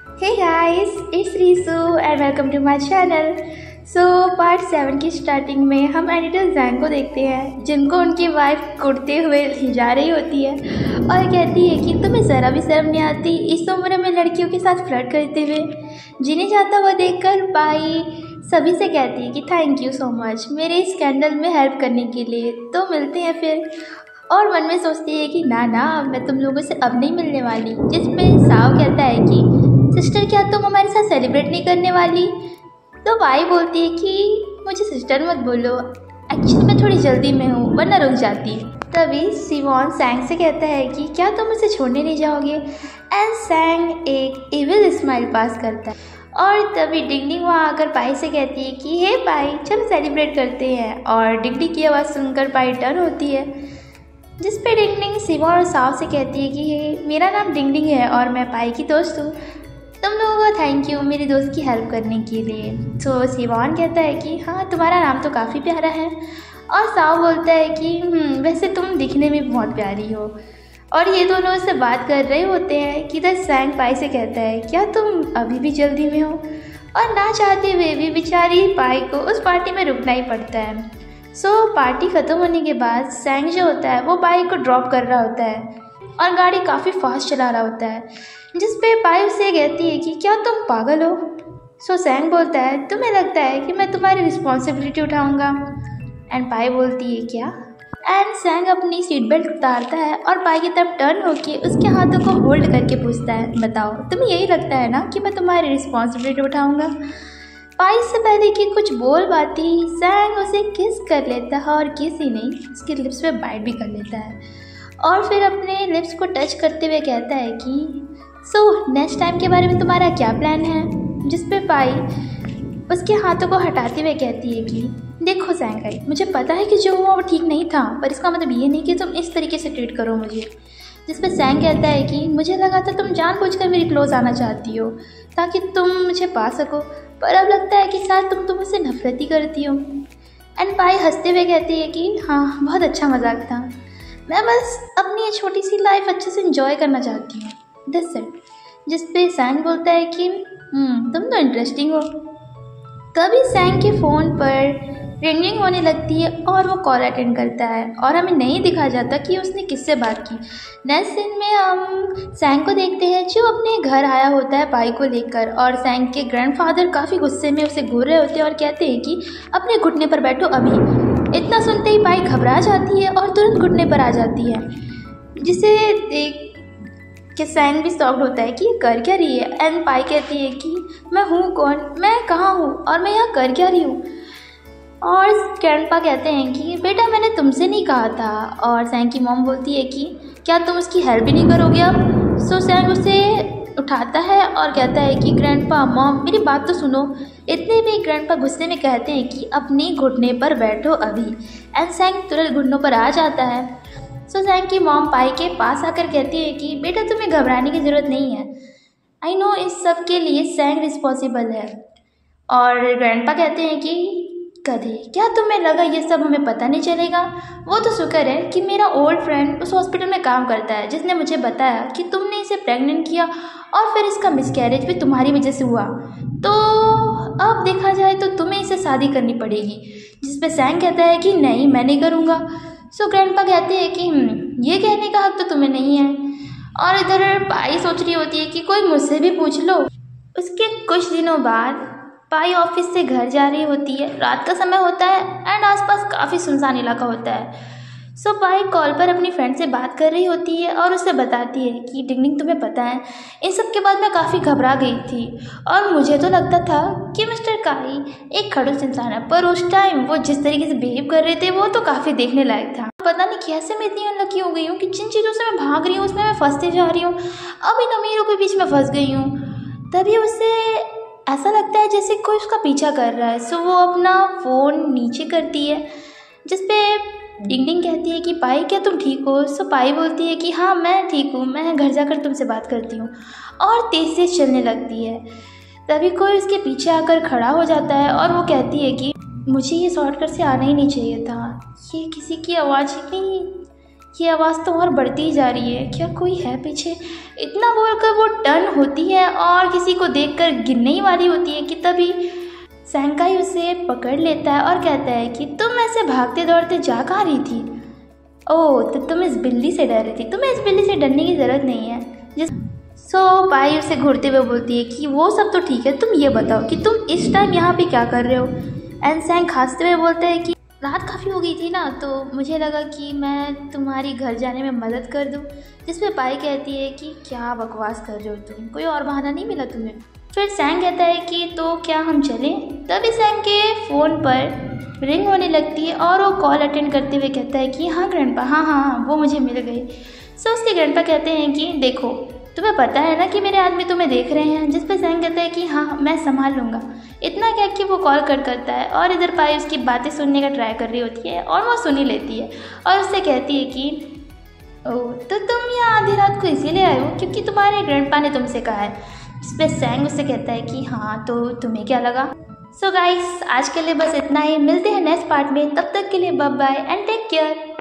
Hey guys, it's Risu and welcome to my channel. So part 7 की starting में हम editor जैंग को देखते हैं जिनको उनकी वाइफ कुड़ते हुए ले जा रही होती है और कहती है कि तुम्हें ज़रा भी शर्म नहीं आती इस उम्र में लड़कियों के साथ फ्लर्ट करते हुए। जिन्हें जाता हुआ देखकर पाई सभी से कहती है कि थैंक यू सो मच मेरे इस स्कैंडल में हेल्प करने के लिए, तो मिलते हैं फिर। और मन में सोचती है कि ना ना मैं तुम लोगों से अब नहीं मिलने वाली। जिसमें साव कहता है कि सिस्टर क्या तुम हमारे साथ सेलिब्रेट नहीं करने वाली? तो बाई बोलती है कि मुझे सिस्टर मत बोलो, एक्चुअली मैं थोड़ी जल्दी में हूँ वरना रुक जाती। तभी सिवॉन सैंग से कहता है कि क्या तुम मुझे छोड़ने नहीं जाओगे? एंड सैंग एक इविल स्माइल पास करता है। और तभी डिंगडिंग वहाँ आकर पाई से कहती है कि हे पाई चलो सेलिब्रेट करते हैं। और डिंगडिंग की आवाज़ सुनकर पाई टर्न होती है, जिस पे डिंगडिंग सिवॉन और साव से कहती है कि हे मेरा नाम डिंगडिंग है और मैं पाई की दोस्त हूँ, तुम लोगों को थैंक यू मेरी दोस्त की हेल्प करने के लिए। तो सिवॉन कहता है कि हाँ तुम्हारा नाम तो काफ़ी प्यारा है। और साव बोलता है कि वैसे तुम दिखने में बहुत प्यारी हो। और ये दोनों उससे बात कर रहे होते हैं कि द सैंग पाई से कहता है क्या तुम अभी भी जल्दी में हो? और ना चाहते हुए भी बेचारी पाई को उस पार्टी में रुकना ही पड़ता है। पार्टी ख़त्म होने के बाद सैंग जो होता है वो पाई को ड्रॉप कर रहा होता है और गाड़ी काफ़ी फास्ट चला रहा होता है, जिस पे पाई उससे कहती है कि क्या तुम पागल हो? सैंग बोलता है तुम्हें लगता है कि मैं तुम्हारी रिस्पॉन्सिबिलिटी उठाऊंगा? एंड पाई बोलती है क्या? एंड सैंग अपनी सीट बेल्ट उतारता है और पाई की तरफ टर्न होकर उसके हाथों को होल्ड करके पूछता है बताओ तुम्हें यही लगता है ना कि मैं तुम्हारी रिस्पॉन्सिबिलिटी उठाऊंगा? पाई से पहले कि कुछ बोल पाती सैंग उसे किस कर लेता है और किस ही नहीं उसके लिप्स पे बाइट भी कर लेता है और फिर अपने लिप्स को टच करते हुए कहता है कि नेक्स्ट टाइम के बारे में तुम्हारा क्या प्लान है? जिस पे पाई उसके हाथों को हटाते हुए कहती है कि देखो सैंगाई मुझे पता है कि जो हुआ वो ठीक नहीं था, पर इसका मतलब ये नहीं कि तुम इस तरीके से ट्रीट करो मुझे। जिस पे सैंग कहता है कि मुझे लगा था तुम जानबूझकर मेरी क्लोज आना चाहती हो ताकि तुम मुझे पा सको, पर अब लगता है कि शायद तुम मुझसे नफरत ही करती हो। एंड पाई हंसते हुए कहती है कि हाँ बहुत अच्छा मजाक था, मैं बस अपनी ये छोटी सी लाइफ अच्छे से इंजॉय करना चाहती हूँ, दैट्स इट। जिस पे सैंग बोलता है कि तुम तो इंटरेस्टिंग हो। तभी सैंग के फ़ोन पर रिंगिंग होने लगती है और वो कॉल अटेंड करता है और हमें नहीं दिखा जाता कि उसने किससे बात की। नेक्स्ट सीन में हम सैंग को देखते हैं जो अपने घर आया होता है पाई को लेकर, और सैंग के ग्रैंडफादर काफ़ी गुस्से में उसे घूर रहे होते हैं और कहते हैं कि अपने घुटने पर बैठो अभी। इतना सुनते ही पाई घबरा जाती है और तुरंत घुटने पर आ जाती है, जिसे देख कि सैंग भी शॉक्ड होता है कि ये कर क्या रही है। एंड पाई कहती है कि मैं हूँ कौन, मैं कहाँ हूँ और मैं यहाँ कर क्या रही हूँ? और ग्रैंडपा कहते हैं कि बेटा मैंने तुमसे नहीं कहा था। और सैंग की मॉम बोलती है कि क्या तुम उसकी हेल्प भी नहीं करोगे अब? सैंग उसे उठाता है और कहता है कि ग्रैंडपा मॉम मेरी बात तो सुनो। इतने में ग्रैंडपा गुस्से में कहते हैं कि अपने घुटने पर बैठो अभी। एंड सैंग तुरंत घुटनों पर आ जाता है। सैंग की मॉम पाई के पास आकर कहती है कि बेटा तुम्हें घबराने की ज़रूरत नहीं है, आई नो इस सब के लिए सैंग रिस्पॉन्सिबल है। और ग्रैंडपा कहते हैं कि गधे क्या तुम्हें लगा ये सब हमें पता नहीं चलेगा? वो तो शुक्र है कि मेरा ओल्ड फ्रेंड उस हॉस्पिटल में काम करता है जिसने मुझे बताया कि तुमने इसे प्रेग्नेंट किया और फिर इसका मिसकैरेज भी तुम्हारी वजह से हुआ, तो अब देखा जाए तो तुम्हें इसे शादी करनी पड़ेगी। जिस पे सैंग कहता है कि नहीं मैं नहीं करूँगा। ग्रैंडपा कहते हैं कि ये कहने का हक तो तुम्हें नहीं है। और इधर पाई सोच रही होती है कि कोई मुझसे भी पूछ लो। उसके कुछ दिनों बाद पाई ऑफिस से घर जा रही होती है, रात का समय होता है एंड आसपास काफ़ी सुनसान इलाका होता है। पाई कॉल पर अपनी फ्रेंड से बात कर रही होती है और उससे बताती है कि डिंगडिंग तुम्हें पता है इन सब के बाद मैं काफ़ी घबरा गई थी और मुझे तो लगता था कि मिस्टर काई एक खड़ूस इंसान है, पर उस टाइम वो जिस तरीके से बिहेव कर रहे थे वो तो काफ़ी देखने लायक था। पता नहीं कैसे मैं इतनी अनलकी हो गई हूँ कि जिन चीज़ों से मैं भाग रही हूँ उसमें मैं फंसते जा रही हूँ, अब इन अमीरों के बीच में फंस गई हूँ। तभी उसे ऐसा लगता है जैसे कोई उसका पीछा कर रहा है। वो अपना फ़ोन नीचे करती है, जिसपे डिंगडिंग कहती है कि पाई क्या तुम ठीक हो? पाई बोलती है कि हाँ मैं ठीक हूँ, मैं घर जाकर तुमसे बात करती हूँ, और तेज़ तेज़ चलने लगती है। तभी कोई उसके पीछे आकर खड़ा हो जाता है और वो कहती है कि मुझे ये शॉर्टकट से आना ही नहीं चाहिए था, ये किसी की आवाज़ ही नहीं, ये आवाज़ तो और बढ़ती ही जा रही है, क्या कोई है पीछे। इतना बोलकर वो टर्न होती है और किसी को देखकर गिरने ही वाली होती है कि तभी सैंकाई उसे पकड़ लेता है और कहता है कि तुम ऐसे भागते दौड़ते जा कहाँ रही थी। ओह, तो तुम इस बिल्ली से डर रही थी, तुम्हें इस बिल्ली से डरने की ज़रूरत नहीं है। सो पाई उसे घूरते हुए बोलती है कि वो सब तो ठीक है, तुम ये बताओ कि तुम इस टाइम यहाँ पे क्या कर रहे हो। एंड सैंग हंसते हुए बोलते हैं कि रात काफ़ी हो गई थी ना, तो मुझे लगा कि मैं तुम्हारी घर जाने में मदद कर दूँ। जिसमें पाई कहती है कि क्या बकवास कर रहे हो तुम, कोई और बहाना नहीं मिला तुम्हें। फिर सैंग कहता है कि तो क्या हम चलें। तभी सैंग के फ़ोन पर रिंग होने लगती है और वो कॉल अटेंड करते हुए कहता है कि हाँ ग्रैंडपा, हाँ वो मुझे मिल गई। सो उसके ग्रैंडपा कहते हैं कि देखो तुम्हें पता है ना कि मेरे आदमी तुम्हें देख रहे हैं। जिस पे सैंग कहता है कि हाँ मैं संभाल लूँगा। इतना क्या कि वो कॉल कट करता है और इधर पाई उसकी बातें सुनने का ट्राई कर रही होती है और वो सुन ही लेती है और उससे कहती है कि ओह, तो तुम यहाँ आधी रात को इसीलिए आए हो क्योंकि तुम्हारे ग्रैंडपा ने तुमसे कहा है। जिस पे सैंग उससे कहता है कि हाँ तो तुम्हें क्या लगा। सो गाइस, आज के लिए बस इतना ही। मिलते हैं नेक्स्ट पार्ट में, तब तक के लिए bye bye and take care.